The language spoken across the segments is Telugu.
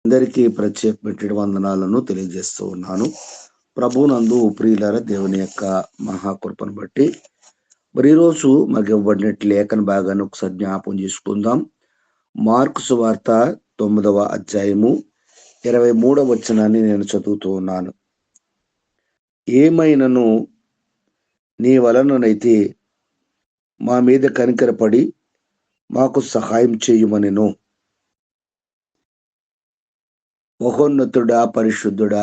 అందరికీ ప్రత్యేకమైన వందనాలను తెలియజేస్తూ ఉన్నాను. ప్రభువునందు ప్రియులారా, దేవుని యొక్క మహాకృపను బట్టి మరి ఈరోజు మనకి ఇవ్వబడినట్టు లేఖన భాగాన్ని ఒకసారి జ్ఞాపం చేసుకుందాం. మార్కు సువార్త 9వ అధ్యాయము 23వ వచనాన్ని నేను చదువుతూ ఉన్నాను. ఏమైనను నీ వలననైతే మా మీద కనికరపడి మాకు సహాయం చేయమనెను. మహోన్నతుడా, పరిశుద్ధుడా,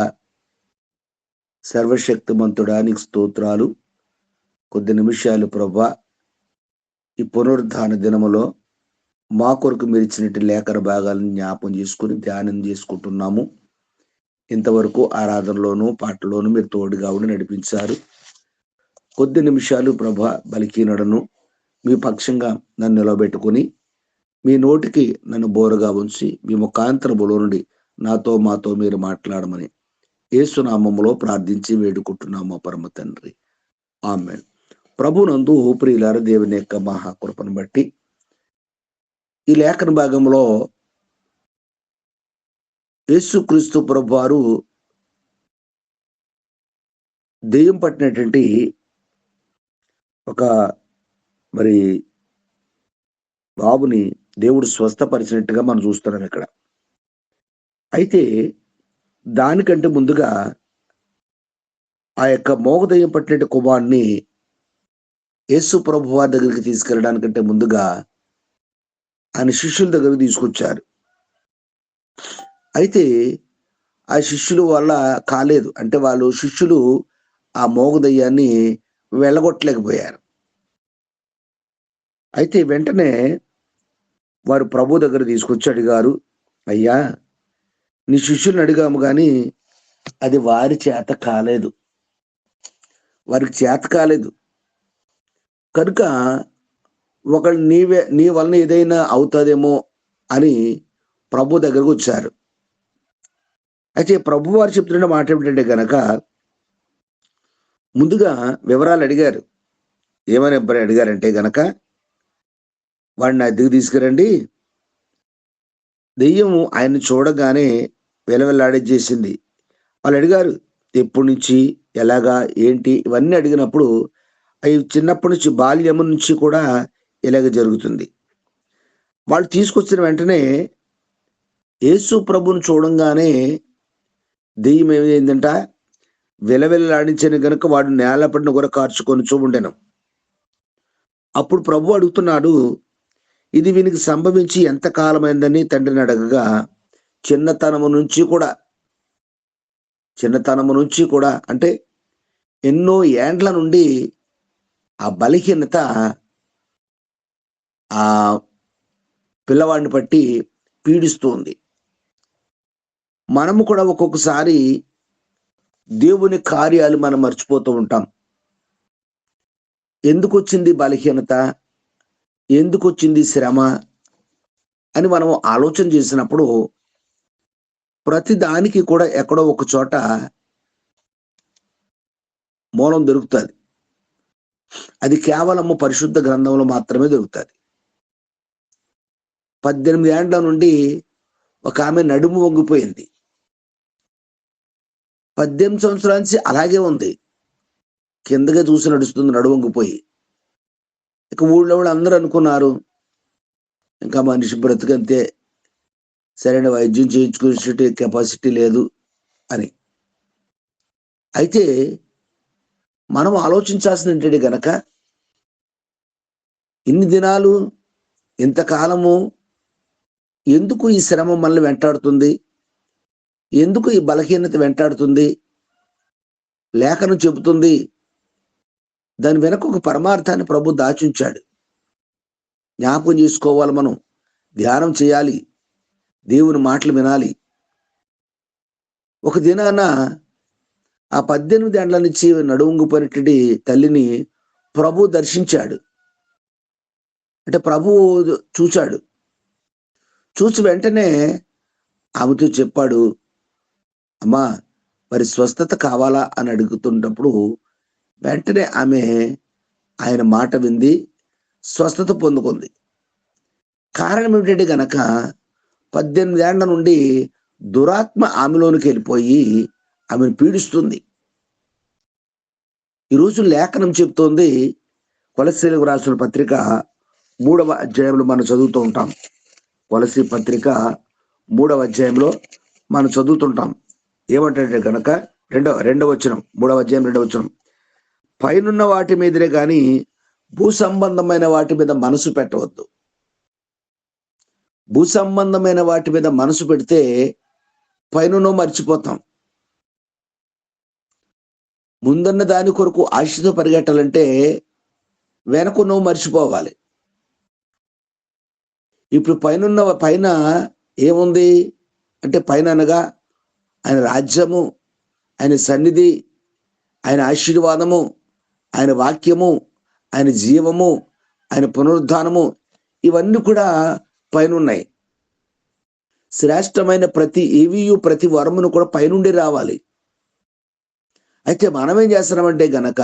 సర్వశక్తిమంతుడా, నీకు స్తోత్రాలు. కొద్ది నిమిషాలు ప్రభా, ఈ పునరుద్ధాన దినములో మా కొరకు మీరు ఇచ్చినట్టు లేఖన భాగాలను జ్ఞాపం చేసుకుని ధ్యానం చేసుకుంటున్నాము. ఇంతవరకు ఆరాధనలోను పాటలోను మీరు తోడుగా ఉండి నడిపించారు. కొద్ది నిమిషాలు ప్రభా, బలిహీనుడను మీ పక్షంగా నన్ను నిలబెట్టుకుని మీ నోటికి నన్ను బోరగా ఉంచి మీ ముఖాంతరములో నుండి నాతో మాతో మీరు మాట్లాడమని యేసు నామములో ప్రార్థించి వేడుకుంటున్నాము పరమ తండ్రి, ఆమేన్. ప్రభునందు ప్రియులారా, దేవుని యొక్క మహాకృపను బట్టి ఈ లేఖన భాగంలో యేసుక్రీస్తు ప్రభువారు దెయ్యం పట్టినటువంటి ఒక మరి బాబుని దేవుడు స్వస్థపరిచినట్టుగా మనం చూస్తున్నాం ఇక్కడ. అయితే దానికంటే ముందుగా ఆ యొక్క మోగదయ్యం పట్టిన కుమారుని యేసు ప్రభువారి దగ్గరికి తీసుకెళ్ళడానికంటే ముందుగా ఆయన శిష్యుల దగ్గరికి తీసుకొచ్చారు. అయితే ఆ శిష్యుల వల్ల కాలేదు, అంటే వాళ్ళు శిష్యులు ఆ మోగదయ్యాన్ని వెళ్ళగొట్టలేకపోయారు. అయితే వెంటనే వారు ప్రభు దగ్గర తీసుకొచ్చి అడిగారు, అయ్యా, నీ శిష్యుల్ని అడిగాము కానీ అది వారి చేత కాలేదు, వారికి చేత కాలేదు కనుక ఒకళ్ళు నీ వలన ఏదైనా అవుతుందేమో అని ప్రభు దగ్గరకు వచ్చారు. అయితే ప్రభు వారు చెప్తున్న మాట ఏమిటంటే గనక ముందుగా వివరాలు అడిగారు. ఏమని అడిగారంటే గనక, వాడిని అద్దెకు తీసుకురండి, దెయ్యము ఆయన్ని చూడగానే వెలవెల్లాడేసేసింది. వాళ్ళు అడిగారు ఎప్పటి నుంచి, ఎలాగా, ఏంటి, ఇవన్నీ అడిగినప్పుడు అవి చిన్నప్పటి నుంచి బాల్యము నుంచి కూడా ఇలాగ జరుగుతుంది. వాళ్ళు తీసుకొచ్చిన వెంటనే యేసు ప్రభుని చూడంగానే దెయ్యం ఏమైందంట, వెలవెల్లాడించిన గనుక వాడు నేలపడిన కూడా కార్చుకొని ఉండెను. అప్పుడు ప్రభు అడుగుతున్నాడు, ఇది వీనికి సంభవించి ఎంత కాలమైందని తండ్రిని అడగగా, చిన్నతనము నుంచి కూడా అంటే ఎన్నో ఏండ్ల నుండి ఆ బలహీనత ఆ పిల్లవాడిని పట్టి పీడిస్తుంది. మనము కూడా ఒక్కొక్కసారి దేవుని కార్యాలు మనం మర్చిపోతూ ఉంటాం. ఎందుకు వచ్చింది బలహీనత, ఎందుకు వచ్చింది శ్రమ అని మనం ఆలోచన చేసినప్పుడు ప్రతి దానికి కూడా ఎక్కడో ఒక చోట మూలం దొరుకుతుంది. అది కేవలము పరిశుద్ధ గ్రంథంలో మాత్రమే దొరుకుతుంది. 18 ఏండ్ల నుండి ఒక ఆమె నడుము వంగిపోయింది. 18 సంవత్సరాల నుంచి అలాగే ఉంది, కిందగా చూసి నడుస్తుంది, నడుము వంగిపోయి. ఇక ఊళ్ళో వాళ్ళు అందరూ అనుకున్నారు, ఇంకా మనిషి బ్రతుకంతే, సరైన వైద్యం చేయించుకునే కెపాసిటీ లేదు అని. అయితే మనం ఆలోచించాల్సింది ఏంటంటే గనక, ఇన్ని దినాలు, ఇంతకాలము ఎందుకు ఈ శ్రమ మనల్ని వెంటాడుతుంది, ఎందుకు ఈ బలహీనత వెంటాడుతుంది? లేఖనం చెబుతుంది, దాని వెనక ఒక పరమార్థాన్ని ప్రభు దాచుంచాడు. జ్ఞాపకం చేసుకోవాలి, మనం ధ్యానం చేయాలి, దేవుని మాటలు వినాలి. ఒక దినాన ఆ 18 ఏండ్ల నుంచి నడువంగిపోయినటువంటి తల్లిని ప్రభు దర్శించాడు. అంటే ప్రభువు చూశాడు. చూసి వెంటనే ఆమెతో చెప్పాడు, అమ్మా, మరి స్వస్థత కావాలా అని అడుగుతున్నప్పుడు వెంటనే ఆమె ఆయన మాట వింది, స్వస్థత పొందుకుంది. కారణం ఏమిటంటే గనక 18 ఏండ్ల నుండి దురాత్మ ఆమెలోనికి వెళ్ళిపోయి ఆమెను పీడిస్తుంది. ఈరోజు లేఖనం చెప్తోంది, కొలస్సీలకు రాసిన పత్రిక 3వ అధ్యాయంలో మనం చదువుతూ ఉంటాం. కొలస్సీ పత్రిక 3వ అధ్యాయంలో మనం చదువుతుంటాం. ఏమంటే కనుక రెండవ వచనం, 3వ అధ్యాయం 2వ వచనం, పైనున్న వాటి మీదనే కానీ భూ సంబంధమైన వాటి మీద మనసు పెట్టవద్దు. భూ సంబంధమైన వాటి మీద మనసు పెడితే పైన మర్చిపోతాం. ముందున్న దాని కొరకు ఆశతో పరిగెట్టాలంటే వెనక నువ్వు మర్చిపోవాలి. ఇప్పుడు పైన ఏముంది అంటే, పైన అనగా ఆయన రాజ్యము, ఆయన సన్నిధి, ఆయన ఆశీర్వాదము, ఆయన వాక్యము, ఆయన జీవము, ఆయన పునరుద్ధానము, ఇవన్నీ కూడా పైన ఉన్నాయి. శ్రేష్టమైన ప్రతి వరమును కూడా పైనుండి రావాలి. అయితే మనం ఏం చేస్తున్నామంటే గనక,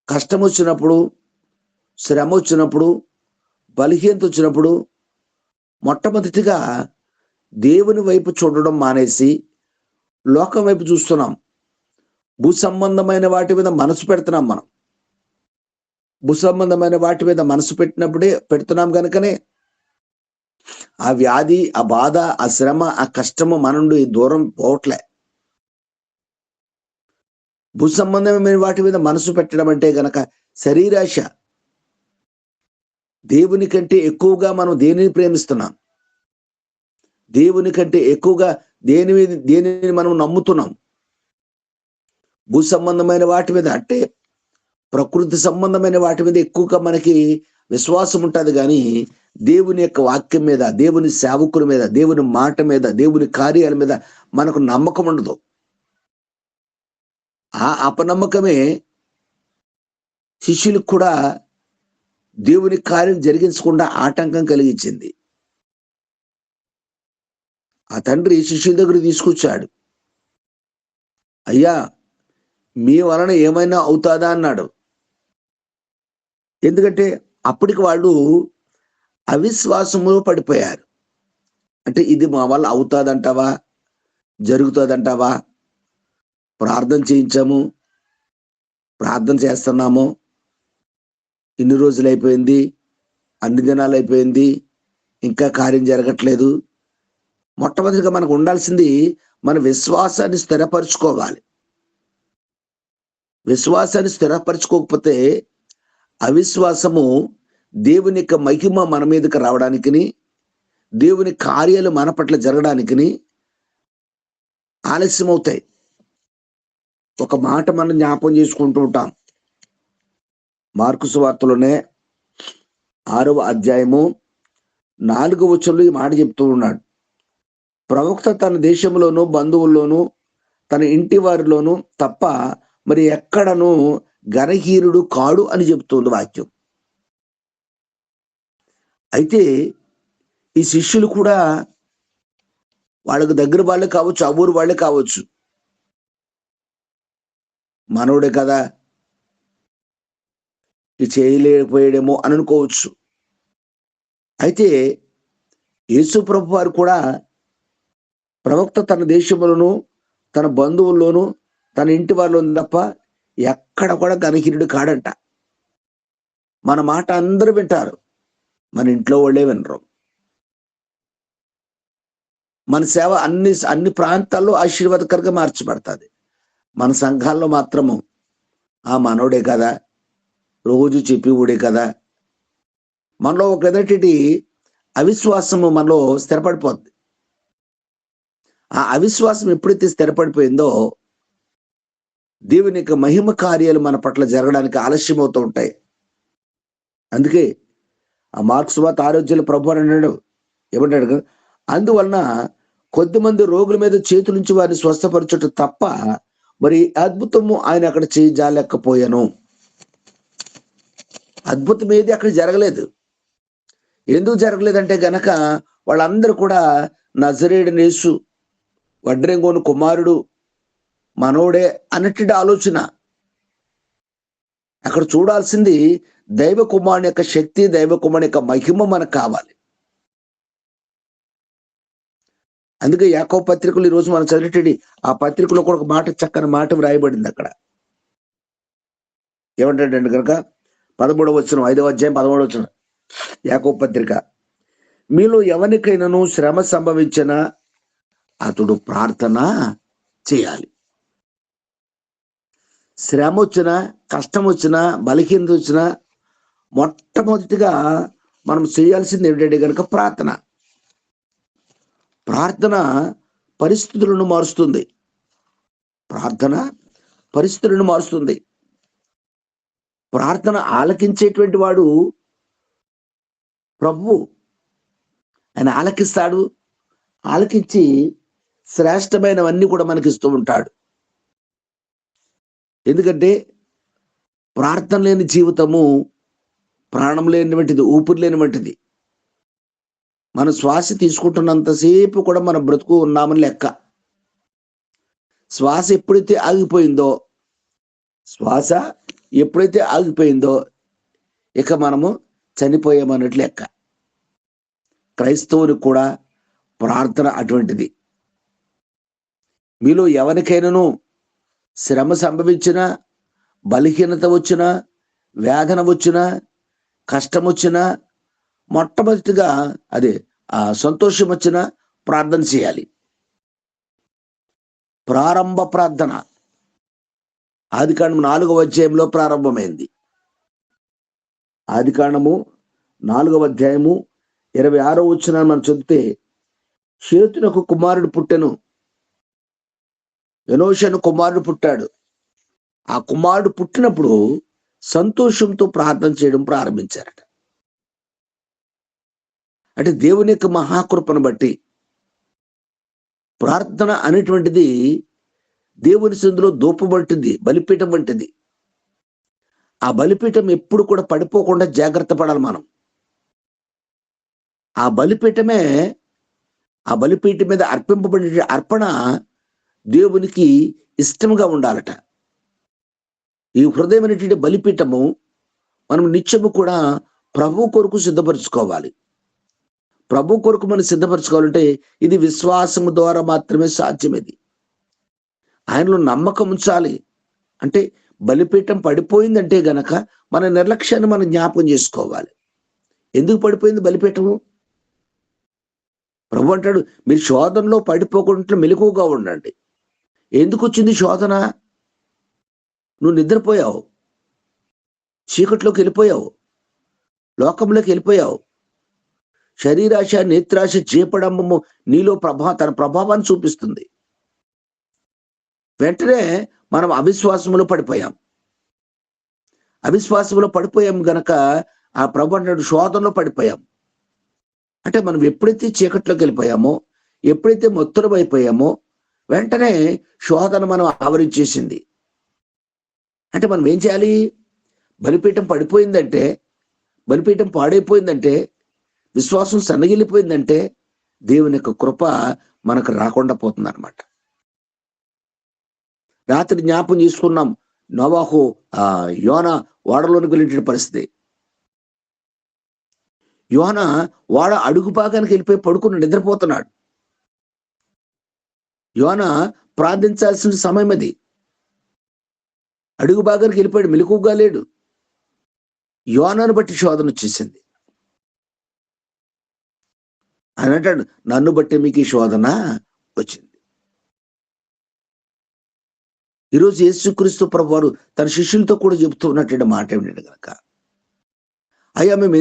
కష్టం వచ్చినప్పుడు, శ్రమ వచ్చినప్పుడు, బలహీనత వచ్చినప్పుడు మొట్టమొదటిగా దేవుని వైపు చూడడం మానేసి లోకం వైపు చూస్తున్నాం. భూ సంబంధమైన వాటి మీద మనసు పెడుతున్నాం. మనం భూ సంబంధమైన వాటి మీద మనసు పెడుతున్నాం కనుకనే ఆ వ్యాధి, ఆ బాధ, ఆ శ్రమ, ఆ కష్టము మన నుండి దూరం పోవట్లే. భూ సంబంధమైన వాటి మీద మనసు పెట్టడం అంటే గనక శరీరాశ. దేవుని కంటే ఎక్కువగా మనం దేనిని ప్రేమిస్తున్నాం? దేవుని కంటే ఎక్కువగా దేనిని మనం నమ్ముతున్నాం? భూ సంబంధమైన వాటి మీద, అంటే ప్రకృతి సంబంధమైన వాటి మీద ఎక్కువగా మనకి విశ్వాసం ఉంటుంది, కానీ దేవుని యొక్క వాక్యం మీద, దేవుని సేవకుల మీద, దేవుని మాట మీద, దేవుని కార్యాల మీద మనకు నమ్మకం ఉండదు. ఆ అపనమ్మకమే శిష్యులకు కూడా దేవుని కార్యం జరిగించకుండా ఆటంకం కలిగించింది. ఆ తండ్రి శిష్యుల దగ్గరికి తీసుకొచ్చాడు. అయ్యా, మీ వలన ఏమైనా అవుతాదా అన్నాడు. ఎందుకంటే అప్పటికి వాళ్ళు అవిశ్వాసములో పడిపోయారు. అంటే ఇది మా వల్ల అవుతాదంటావా, జరుగుతుందంటావా? ప్రార్థన చేయించాము, ప్రార్థన చేస్తున్నాము, ఇన్ని రోజులు అయిపోయింది, అన్ని దినాలు అయిపోయింది, ఇంకా కార్యం జరగట్లేదు. మొట్టమొదటిగా మనకు ఉండాల్సింది మన విశ్వాసాన్ని స్థిరపరచుకోవాలి. విశ్వాసాన్ని స్థిరపరచుకోకపోతే అవిశ్వాసము దేవుని యొక్క మహిమ మన మీదకి రావడానికిని, దేవుని కార్యాలు మన పట్ల జరగడానికిని ఆలస్యం అవుతాయి. ఒక మాట మనం జ్ఞాపం చేసుకుంటూ ఉంటాం. మార్కు సువార్తలోనే 6వ అధ్యాయము 4వ వచనంలో ఈ మాట చెప్తూ ఉన్నాడు. ప్రవక్త తన దేశంలోను, బంధువుల్లోను, తన ఇంటి వారిలోను తప్ప మరి ఎక్కడను ఘనహీనుడు కాడు అని చెప్తుంది వాక్యం. అయితే ఈ శిష్యులు కూడా వాళ్ళకు దగ్గర వాళ్ళే కావచ్చు, ఆ ఊరు వాళ్ళే కావచ్చు, మనోడే కదా, ఇది చేయలేకపోయాడేమో అని అనుకోవచ్చు. అయితే యేసు ప్రభు వారు కూడా ప్రవక్త తన దేశంలోను, తన బంధువుల్లోను, తన ఇంటి వారిలోను తప్ప ఎక్కడ కూడా ఘనహీనుడు కాడంట. మన మాట అందరూ వింటారు, మన ఇంట్లో వాళ్ళే వినరు. మన సేవ అన్ని ప్రాంతాల్లో ఆశీర్వాదకరంగా మార్చబడుతుంది. మన సంఘాల్లో మాత్రము ఆ మనోడే కదా, రోజు చెప్పివుడే కదా, మనలో ఒక ఎదటి అవిశ్వాసము మనలో స్థిరపడిపోద్ది. ఆ అవిశ్వాసం ఎప్పుడైతే స్థిరపడిపోయిందో దేవుని యొక్క మహిమ కార్యాలు మన పట్ల జరగడానికి ఆలస్యం అవుతూ ఉంటాయి. అందుకే ఆ మార్కు సువార్త 6వ అధ్యాయంలో ప్రభువు అన్నాడు, ఏమంటాడు? అందువలన కొద్దిమంది రోగుల మీద చేతుల నుంచి వారిని స్వస్థపరచుట తప్ప మరి అద్భుతము ఆయన అక్కడ చేయజాలేకపోయాను. అద్భుతం ఏది అక్కడ జరగలేదు. ఎందుకు జరగలేదంటే గనక వాళ్ళందరూ కూడా నజరేయుడైన యేసు వడ్రెంగోను కుమారుడు, మనోడే అన్నట్టు ఆలోచన. అక్కడ చూడాల్సింది దైవ కుమారుని యొక్క శక్తి, దైవ కుమారుని యొక్క మహిమ మనకు కావాలి. అందుకే యాకోబు పత్రికలు ఈరోజు మనం చదివేటది ఆ పత్రికలో కూడా ఒక మాట, చక్కని మాట వ్రాయబడింది అక్కడ. ఏమంటాడంటే కనుక 13వ వచనం, 5వ అధ్యాయం 13వ వచనం యాకోబు పత్రిక, మీలో ఎవరికైనాను శ్రమ సంభవించినా అతడు ప్రార్థన చేయాలి. శ్రమ వచ్చినా, కష్టం వచ్చినా, బలహీనత వచ్చినా మొట్టమొదటిగా మనం చేయాల్సింది ఏంటంటే కనుక ప్రార్థన. ప్రార్థన పరిస్థితులను మారుస్తుంది. ప్రార్థన పరిస్థితులను మారుస్తుంది. ప్రార్థన ఆలకించేటువంటి వాడు ప్రభువు. ఆయన ఆలకిస్తాడు. ఆలకించి శ్రేష్టమైనవన్నీ కూడా మనకి ఇస్తూ ఉంటాడు. ఎందుకంటే ప్రార్థన లేని జీవితము ప్రాణం లేనివంటిది, ఊపిరి లేనివంటిది. మనం శ్వాస తీసుకుంటున్నంతసేపు కూడా మనం బ్రతుకు ఉన్నామని లెక్క. శ్వాస ఎప్పుడైతే ఆగిపోయిందో ఇక మనము చనిపోయామన్నట్లు లెక్క. క్రైస్తవునికి కూడా ప్రార్థన అటువంటిది. మీలో ఎవరికైనాను శ్రమ సంభవించినా, బలహీనత వచ్చినా, వేదన వచ్చినా, కష్టం వచ్చినా మొట్టమొదటిగా అదే సంతోషం వచ్చినా ప్రార్థన చేయాలి. ప్రారంభ ప్రార్థన ఆదికాండము 4వ అధ్యాయంలో ప్రారంభమైంది. ఆదికాండము 4వ అధ్యాయము 26వ వచనాన్ని మనం చదివితే, షేతునకు కుమారుడు పుట్టెను, ఎనోషను కుమారుడు పుట్టాడు. ఆ కుమారుడు పుట్టినప్పుడు సంతోషంతో ప్రార్థన చేయడం ప్రారంభించారట. అంటే దేవుని యొక్క మహాకృపను బట్టి ప్రార్థన అనేటువంటిది దేవుని సందులో ధూపం వంటిది, బలిపీఠం వంటిది. ఆ బలిపీఠం ఎప్పుడు కూడా పడిపోకుండా జాగ్రత్త పడాలి మనం. ఆ బలిపీఠం మీద అర్పింపబడే అర్పణ దేవునికి ఇష్టంగా ఉండాలట. ఈ హృదయం అనేటువంటి బలిపీఠము మనం నిత్యము కూడా ప్రభు కొరకు సిద్ధపరచుకోవాలి. ప్రభు కొరకు మనం సిద్ధపరచుకోవాలంటే ఇది విశ్వాసము ద్వారా మాత్రమే సాధ్యమేది. ఆయనలో నమ్మకం ఉంచాలి. అంటే బలిపీఠం పడిపోయిందంటే గనక మన నిర్లక్ష్యాన్ని మనం జ్ఞాపకం చేసుకోవాలి. ఎందుకు పడిపోయింది బలిపీఠము? ప్రభు అంటాడు, మీరు శోధనలో పడిపోకుండా మెలకువగా ఉండండి. ఎందుకు వచ్చింది శోధన? నువ్వు నిద్రపోయావు, చీకట్లోకి వెళ్ళిపోయావు, లోకంలోకి వెళ్ళిపోయావు. శరీరాశ, నేత్రాశ, జీపడంబము నీలో తన ప్రభావాన్ని చూపిస్తుంది. వెంటనే మనం అవిశ్వాసంలో పడిపోయాం గనక ఆ ప్రభు అంటాడు, శోధనలో పడిపోయాం. అంటే మనం ఎప్పుడైతే చీకట్లోకి వెళ్ళిపోయామో, ఎప్పుడైతే మత్తులం అయిపోయామో వెంటనే శోధన మనం ఆవరించేసింది. అంటే మనం ఏం చేయాలి? బలిపీఠం పడిపోయిందంటే, బలిపీఠం పాడైపోయిందంటే, విశ్వాసం సన్నగిల్లిపోయిందంటే దేవుని యొక్క కృప మనకు రాకుండా పోతుంది అనమాట. రాత్రి జ్ఞాపం చేసుకున్నాం, నోవాహు యోనా ఓడలోనికి వెళ్ళిన పరిస్థితి. యోనా వాడ అడుగు భాగానికి వెళ్ళిపోయి పడుకుని నిద్రపోతున్నాడు. యోనా ప్రార్థించాల్సిన సమయం అది. అడుగు భాగానికి వెళ్ళిపోయాడు, మెలకువగా లేడు. యోనాను బట్టి శోధన వచ్చేసింది. అని అంటాడు, నన్ను బట్టి మీకు ఈ శోధన వచ్చింది. ఈరోజు యేసుక్రీస్తు ప్రభువారు తన శిష్యులతో కూడా చెబుతూ ఉన్నటువంటి మాట ఏమిటంటే కనుక, అయ్యా మేము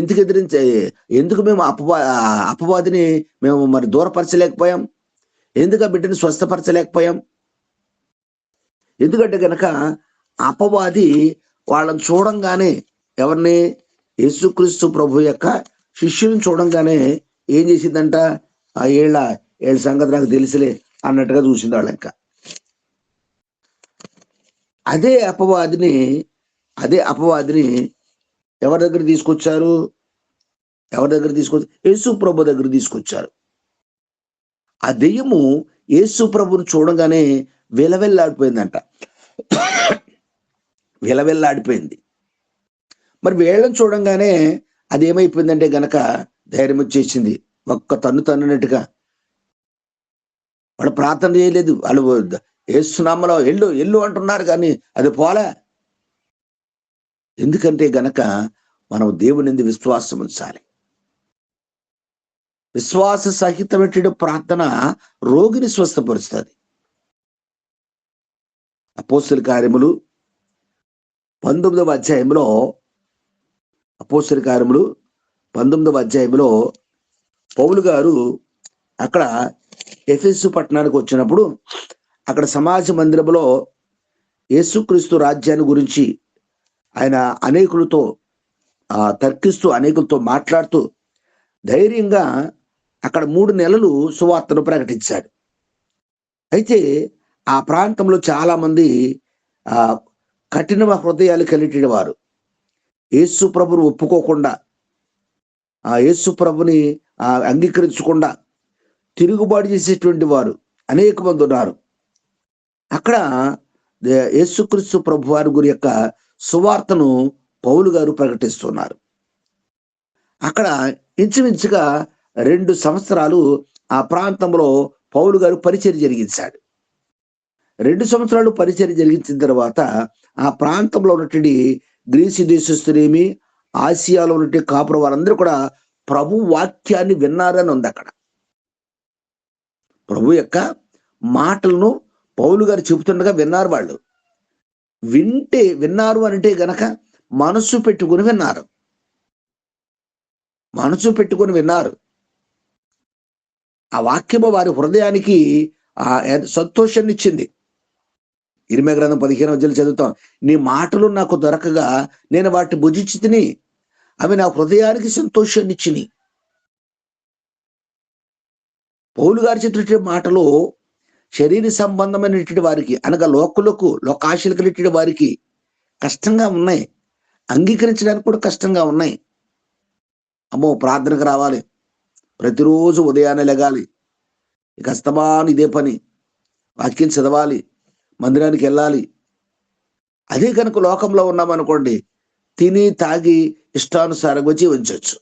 ఎందుకు మేము అపవాదిని మేము మరి దూరపరచలేకపోయాం? ఎందుకు ఆ బిడ్డని స్వస్థపరచలేకపోయాం? ఎందుకంటే కనుక అపవాది వాళ్ళని చూడంగానే, ఎవరిని? యేసుక్రీస్తు ప్రభు యొక్క శిష్యులను చూడంగానే ఏం చేసిందంట? ఆ ఏళ్ళ సంగతి నాకు తెలిసిలే అన్నట్టుగా చూసింది వాళ్ళ. ఇంకా అదే అపవాదిని ఎవరి దగ్గర తీసుకొచ్చారు? యేసు ప్రభు దగ్గర తీసుకొచ్చారు. ఆ దెయ్యము యేసు ప్రభుని చూడంగానే విలవెల్లాడిపోయిందంట. విలవెల్లాడిపోయింది. మరి వీళ్ళని చూడంగానే అది ఏమైపోయిందంటే గనక ధైర్యం వచ్చేసింది. ఒక్క తన్నునట్టుగా వాళ్ళు ప్రార్థన చేయలేదు. వాళ్ళు యేసునామములో ఎల్లు ఎల్లు అంటున్నారు కానీ అది పోలే. ఎందుకంటే గనక మనం దేవుని విశ్వాసం ఉంచాలి. విశ్వాస సహితమైన ప్రార్థన రోగిని స్వస్థపరుస్తుంది. అపోస్తలుల కార్యములు 19వ అధ్యాయంలో అపోస్తలుల కార్యములు 19వ అధ్యాయంలో పౌలు గారు అక్కడ ఎఫెసు పట్టణానికి వచ్చినప్పుడు అక్కడ సమాజ మందిరంలో యేసుక్రీస్తు రాజ్యాన్ని గురించి ఆయన అనేకులతో తర్కిస్తూ అనేకులతో మాట్లాడుతూ ధైర్యంగా అక్కడ 3 నెలలు సువార్తను ప్రకటించాడు. అయితే ఆ ప్రాంతంలో చాలా మంది కఠిన హృదయాలు కలిగిన వారు, యేసు ప్రభుని ఒప్పుకోకుండా, యేసు ప్రభుని అంగీకరించకుండా తిరుగుబాటు చేసేటువంటి వారు అనేక మంది ఉన్నారు. అక్కడ యేసుక్రీస్తు ప్రభు వారి గురి యొక్క సువార్తను పౌలు గారు ప్రకటిస్తున్నారు. అక్కడ ఇంచుమించుగా 2 సంవత్సరాలు ఆ ప్రాంతంలో పౌలు గారు పరిచర్య జరిగించాడు. 2 సంవత్సరాలు పరిచర్య జరిగించిన తర్వాత ఆ ప్రాంతంలో ఉన్నటువంటి గ్రీసు దేశస్తులేమి, ఆసియాలో ఉన్నటువంటి కాపుర వారందరూ కూడా ప్రభు వాక్యాన్ని విన్నారని ఉంది. అక్కడ ప్రభు యొక్క మాటలను పౌలు గారు చెబుతుండగా విన్నారు. వాళ్ళు విన్నారు అంటే గనక మనసు పెట్టుకుని విన్నారు. మనసు పెట్టుకుని విన్నారు. ఆ వాక్యము వారి హృదయానికి సంతోషాన్ని ఇచ్చింది. ఇర్మీయా గ్రంథం 15వ అధ్యాయం చదువుతాం. నీ మాటలు నాకు దొరకగా నేను వాటిని భుజించి తిని అవి నా హృదయానికి సంతోషాన్ని ఇచ్చినాయి. పౌలు గారు చెప్పినటువంటి మాటలు శరీర సంబంధమైనటువంటి వారికి అనగా లోకాశలు కలిగిన వారికి కష్టంగా ఉన్నాయి. అంగీకరించడానికి కూడా కష్టంగా ఉన్నాయి. అమ్మో, ప్రార్థనకు రావాలి, ప్రతిరోజు ఉదయాన్నే లెగాలి, ఇక అస్తమాను ఇదే పని, వాక్యం చదవాలి, మందిరానికి వెళ్ళాలి. అదే కనుక లోకంలో ఉన్నామనుకోండి, తిని తాగి ఇష్టానుసారంగా జీవించవచ్చు.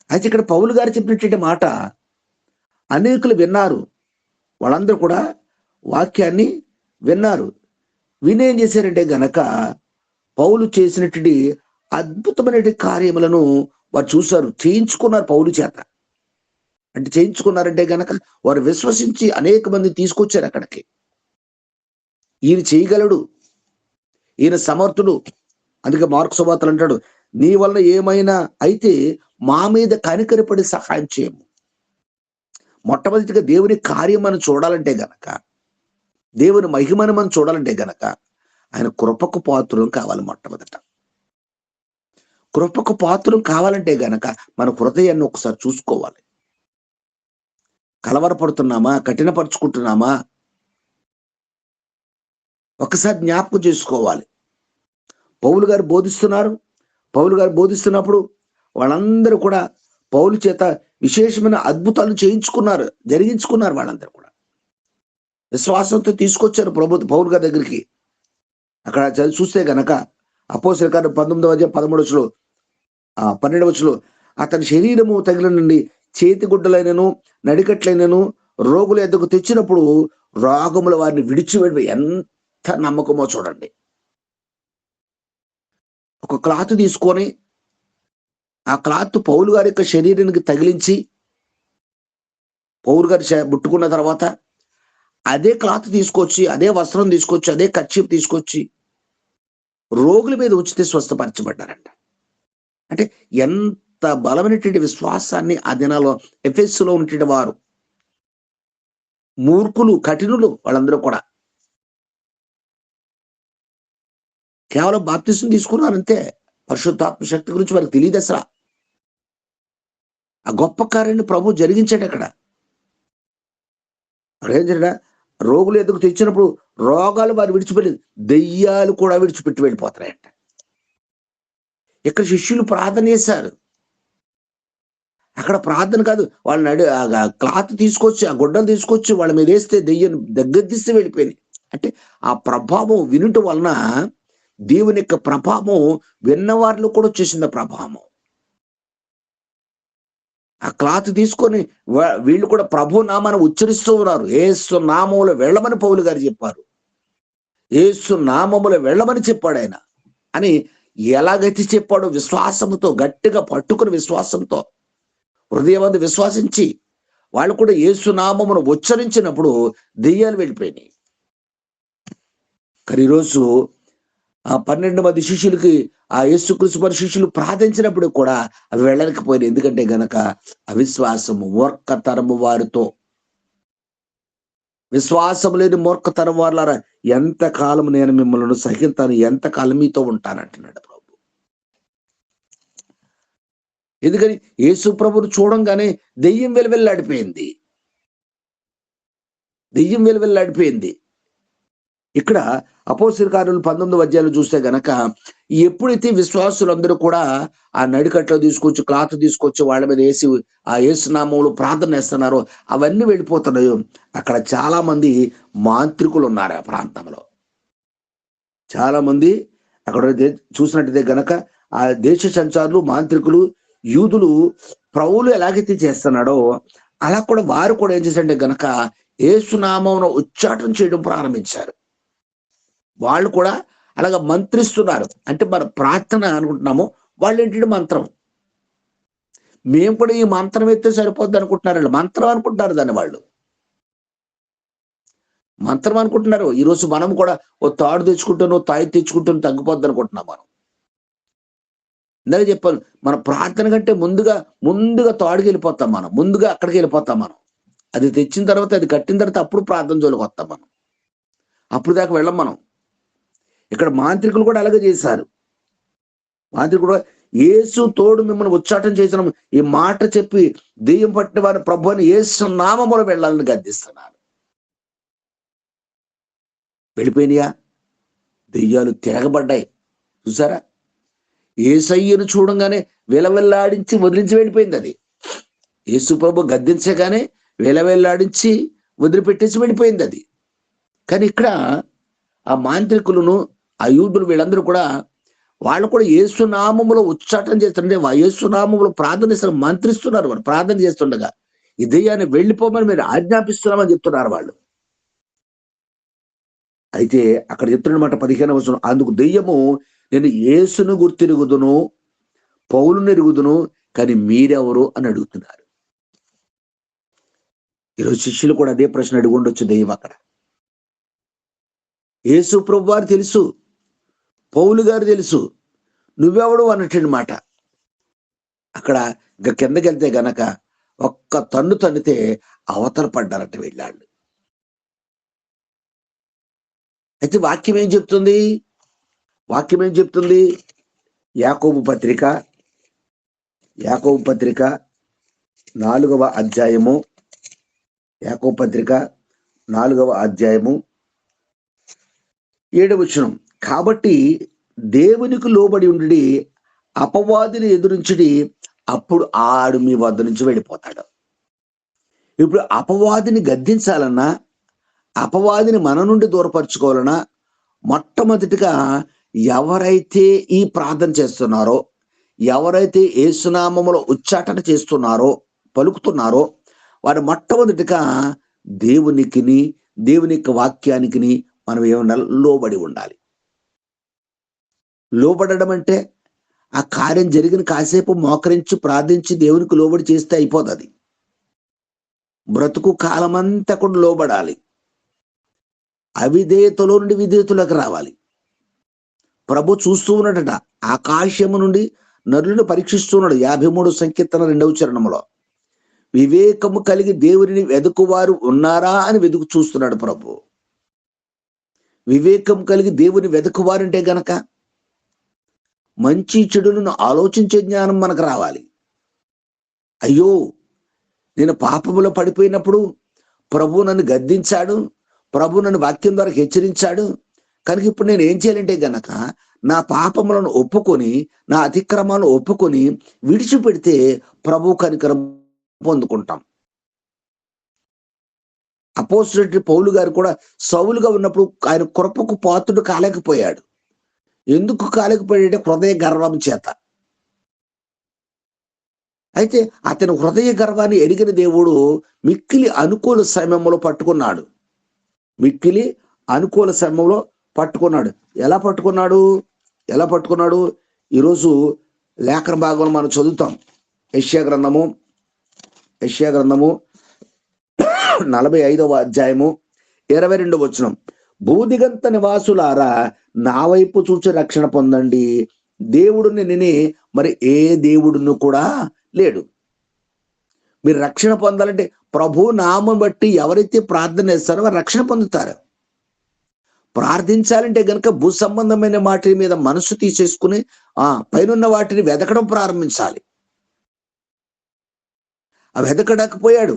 అయితే ఇక్కడ పౌలు గారు చెప్పినటువంటి మాట అనేకులు విన్నారు. వాళ్ళందరూ కూడా వాక్యాన్ని విన్నారు. వినేం చేశారంటే గనక పౌలు చేసినటువంటి అద్భుతమైనటువంటి కార్యములను వారు చూశారు, చేయించుకున్నారు పౌలు చేత. అంటే చేయించుకున్నారంటే గనక వారు విశ్వసించి అనేక మంది తీసుకొచ్చారు అక్కడికి. ఈయన చేయగలడు, ఈయన సమర్థుడు. అందుకే మార్కు సువార్తలు అంటాడు, నీ వల్ల ఏమైనా అయితే మా మీద కనికరపడి సహాయం చేయము. మొట్టమొదటిగా దేవుని కార్యం మనం చూడాలంటే గనక, దేవుని మహిమను మనం చూడాలంటే గనక ఆయన కృపకు పాత్రం కావాలి. మొట్టమొదట కృపకు పాత్రం కావాలంటే గనక మన హృదయాన్ని ఒకసారి చూసుకోవాలి. కలవరపడుతున్నామా, కఠినపరుచుకుంటున్నామా, ఒకసారి జ్ఞాపకం చేసుకోవాలి. పౌలు గారు బోధిస్తున్నప్పుడు వాళ్ళందరూ కూడా పౌలు చేత విశేషమైన అద్భుతాలు జరిగించుకున్నారు. వాళ్ళందరూ కూడా విశ్వాసంతో తీసుకొచ్చారు పౌలు గారి దగ్గరికి. అక్కడ చూస్తే గనక అపోస్తలుల కార్యం 19వ అధ్యాయం 12వ అతని శరీరము తగిలిన నుండి చేతిగుడ్డలైనను నడికట్లైనను రోగుల ఎద్దకు తెచ్చినప్పుడు రోగముల వారిని విడిచిపెట్టి, ఎంత నమ్మకమో చూడండి. ఒక క్లాత్ తీసుకొని ఆ క్లాత్ పౌలు గారి యొక్క శరీరానికి తగిలించి పౌలు గారి ముట్టుకున్న తర్వాత అదే క్లాత్ తీసుకొచ్చి, అదే వస్త్రం తీసుకొచ్చి, అదే కర్చీఫ్ తీసుకొచ్చి రోగుల మీద ఉంచితే స్వస్థపరచబడ్డారంట. అంటే ఎంత బలమైనటువంటి విశ్వాసాన్ని ఆ దినాల్లో ఎఫెసులో ఉన్నటువంటి వారు, మూర్ఖులు, కఠినులు, వాళ్ళందరూ కూడా కేవలం బాప్తిసం తీసుకున్నారంతే. పరిశుద్ధాత్మ శక్తి గురించి వారికి తెలియదు అసలు. ఆ గొప్ప కార్యాన్ని ప్రభు జరిగించాడు. అక్కడ ఏం జరిగినా రోగులు ఎదుగు తెచ్చినప్పుడు రోగాలు వారు విడిచిపెట్టలేదు, దెయ్యాలు కూడా విడిచిపెట్టి వెళ్ళిపోతాయంట. ఇక్కడ శిష్యులు ప్రార్థన చేశారు. అక్కడ ప్రార్థన కాదు, వాళ్ళని క్లాత్ తీసుకొచ్చి, ఆ గుడ్డలు తీసుకొచ్చి వాళ్ళ మీద వేస్తే దెయ్యం దగ్గర తీస్తే వెళ్ళిపోయినాయి. అంటే ఆ ప్రభావం వినుట వలన దేవుని యొక్క ప్రభావం విన్నవారిలో కూడా వచ్చేసింది. ప్రభావం ఆ క్లాత్ తీసుకొని వీళ్ళు కూడా ప్రభు నామాన్ని ఉచ్చరిస్తూ ఉన్నారు. యేసు నామములో వెళ్ళమని పౌలు గారు చెప్పారు. యేసు నామములో వెళ్ళమని చెప్పాడు ఆయన. అని ఎలాగైతే చెప్పాడో విశ్వాసంతో, గట్టిగా పట్టుకుని విశ్వాసంతో, హృదయమందు విశ్వాసించి వాళ్ళు కూడా యేసు నామమును ఉచ్చరించినప్పుడు దెయ్యాలు వెళ్ళిపోయినాయి. కానీ ఈరోజు ఆ 12 మంది శిష్యులకి ఆ యేసుక్రీస్తు వారి శిష్యులు ప్రార్థించినప్పుడు కూడా అవి వెళ్ళలేకపోయినాయి. ఎందుకంటే గనక అవిశ్వాసము, మూర్ఖతరము వారితో, విశ్వాసం లేని మూర్ఖతరం వారులారా ఎంతకాలం నేను మిమ్మల్ని సహిస్తాను, ఎంతకాలం మీతో ఉంటానంటున్నాడు ప్రభు. ఎందుకని యేసు ప్రభుని చూడంగానే దెయ్యం వెలువెల్లాడిపోయింది. దెయ్యం వెలువెల్లాడిపోయింది. ఇక్కడ అపోస్తలుల కార్యాలు 19వ అధ్యాయంలో చూస్తే గనక ఎప్పుడైతే విశ్వాసులందరూ కూడా ఆ నడికట్లో తీసుకొచ్చి, క్లాత్ తీసుకొచ్చి వాళ్ళ మీద వేసి ఆ యేసు నామములో ప్రార్థన చేస్తున్నారో అవన్నీ వెళ్ళిపోతున్నాయో, అక్కడ చాలా మంది మాంత్రికులు ఉన్నారు ఆ ప్రాంతంలో. చాలా మంది అక్కడ చూసినట్టయితే గనక ఆ దేశ సంచారులు, మాంత్రికులు, యూదులు పౌలు ఎలాగైతే చేస్తున్నాడో అలా కూడా వారు కూడా ఏం చేశారంటే గనక యేసు నామమును ఉచ్చాటన చేయడం ప్రారంభించారు. వాళ్ళు కూడా అలాగ మంత్రిస్తున్నారు. అంటే మన ప్రార్థన అనుకుంటున్నాము, వాళ్ళు ఏంటంటే మంత్రం. మేము కూడా ఈ మంత్రం ఎత్తే సరిపోద్ది అనుకుంటున్నారు. మంత్రం అనుకుంటున్నారు దాన్ని వాళ్ళు. మంత్రం అనుకుంటున్నారు. ఈరోజు మనం కూడా ఓ తాడు తెచ్చుకుంటాను, తాయి తెచ్చుకుంటాను తగ్గిపోద్ది అనుకుంటున్నాం మనం. ఇందాక చెప్పాను, మన ప్రార్థన కంటే ముందుగా తాడుకి వెళ్ళిపోతాం మనం. ముందుగా అక్కడికి వెళ్ళిపోతాం మనం. అది తెచ్చిన తర్వాత, అది కట్టిన తర్వాత అప్పుడు ప్రార్థన జోలికి వస్తాం మనం. అప్పుడు దాకా వెళ్ళం మనం. ఇక్కడ మాంత్రికులు కూడా అలాగే చేశారు. మాంత్రికుడు యేసు తోడు మిమ్మల్ని ఉచ్చాటం చేసిన ఈ మాట చెప్పి దెయ్యం పట్టిన వారి ప్రభు అని యేసు నామములో వెళ్ళాలని గద్దిస్తున్నారు. వెళ్ళిపోయినాయా? దెయ్యాలు తిరగబడ్డాయి. చూసారా? యేసయ్యను చూడంగానే విలవిల్లాడించి వదిలించి వెళ్ళిపోయింది అది. యేసు ప్రభు గద్దించగానే విలవిల్లాడించి వదిలిపెట్టేసి వెళ్ళిపోయింది అది. కానీ ఇక్కడ ఆ మాంత్రికులను, ఆ యూదులు వీళ్ళందరూ కూడా వాళ్ళు కూడా యేసు నామములో ఉచ్చాటన చేస్తుంటే, యేసు నామములో ప్రార్థన చేస్తున్న మంత్రిస్తున్నారు. వాళ్ళు ప్రార్థన చేస్తుండగా ఈ దెయ్యాన్ని వెళ్ళిపోమని మీరు ఆజ్ఞాపిస్తున్నామని చెప్తున్నారు వాళ్ళు. అయితే అక్కడ చెప్తున్నమాట 15వ వచనం, అందుకు దెయ్యము నేను యేసును గుర్తిరుగుదును, పౌలుని ఎరుగుదును, కానీ మీరెవరు అని అడుగుతున్నారు. ఈరోజు శిష్యులు కూడా అదే ప్రశ్న అడిగి ఉండొచ్చు దెయ్యం అక్కడ. యేసు ప్రభు వారు తెలుసు, పౌలు గారు తెలుసు, నువ్వెవడు అన్నట్టు మాట. అక్కడ కిందకి వెళ్తే గనక ఒక్క తన్ను తన్నితే అవతల పడ్డారట వెళ్ళాళ్ళు. అయితే వాక్యం ఏం చెప్తుంది? వాక్యం ఏం చెప్తుంది? యాకోబు పత్రిక 4వ అధ్యాయము, యాకోబు పత్రిక 4వ అధ్యాయము 7వ వచనం, కాబట్టి దేవునికి లోబడి ఉండి అపవాదిని ఎదురించుడి, అప్పుడు ఆడు మీ వద్ద నుంచి వెళ్ళిపోతాడు. ఇప్పుడు అపవాదిని గద్దించాలన్నా, అపవాదిని మన నుండి దూరపరచుకోవాలన్నా మొట్టమొదటిగా ఎవరైతే ఈ ప్రార్థన చేస్తున్నారో, ఎవరైతే యేసునామములో ఉచ్చాటన చేస్తున్నారో, పలుకుతున్నారో వారు మొట్టమొదటిగా దేవుని యొక్క వాక్యానికి మనం ఏమన్నా లోబడి ఉండాలి. లోబడడం అంటే ఆ కార్యం జరిగిన కాసేపు మోకరించి ప్రార్థించి దేవునికి లోబడి చేస్తే అయిపోదు. అది బ్రతుకు కాలమంతా కూడా లోబడాలి. అవిధేయతలో నుండి విధేయతలోకి రావాలి. ప్రభు చూస్తూ ఉన్నాడట, ఆకాశము నుండి నరులను పరీక్షిస్తున్నాడు. 53 సంకీర్తన 2వ చరణంలో వివేకము కలిగి దేవుని వెదుకువారు ఉన్నారా అని చూస్తున్నాడు ప్రభు. వివేకం కలిగి దేవుని వెతుకువారంటే గనక మంచి చెడులను ఆలోచించే జ్ఞానం మనకు రావాలి. అయ్యో, నేను పాపములో పడిపోయినప్పుడు ప్రభు నన్ను గద్దించాడు, ప్రభు నన్ను వాక్యం ద్వారా హెచ్చరించాడు. కనుక ఇప్పుడు నేను ఏం చేయాలంటే గనక నా పాపములను ఒప్పుకొని, నా అతిక్రమాలను ఒప్పుకొని విడిచిపెడితే ప్రభు కనికరం పొందుకుంటాం. అపోస్తలుడైన పౌలు గారు కూడా సౌలుగా ఉన్నప్పుడు ఆయన కృపకు పాత్రుడు కాలేకపోయాడు. ఎందుకు కాలేకపోయాడంటే హృదయ గర్వం చేత. అయితే అతని హృదయ గర్వాన్ని ఎరిగిన దేవుడు మిక్కిలి అనుకూల సమయంలో పట్టుకున్నాడు. మిక్కిలి అనుకూల సమయంలో పట్టుకున్నాడు. ఎలా పట్టుకున్నాడు? ఎలా పట్టుకున్నాడు? ఈరోజు లేఖన భాగంలో మనం చదువుతాం. యెషయా గ్రంథము 45వ అధ్యాయము 22వ వచనం. భూదిగంత నివాసులారా, నా వైపు చూచి రక్షణ పొందండి. దేవుడిని నేనే, మరి ఏ దేవుడును కూడా లేడు. మీరు రక్షణ పొందాలంటే ప్రభు నామం బట్టి ఎవరైతే ప్రార్థన చేస్తారో వారు రక్షణ పొందుతారు. ప్రార్థించాలంటే గనుక భూ సంబంధమైన వాటి మీద మనసు తీసేసుకుని పైనున్న వాటిని వెతకడం ప్రారంభించాలి. ఆ వెతకడకపోయాడు.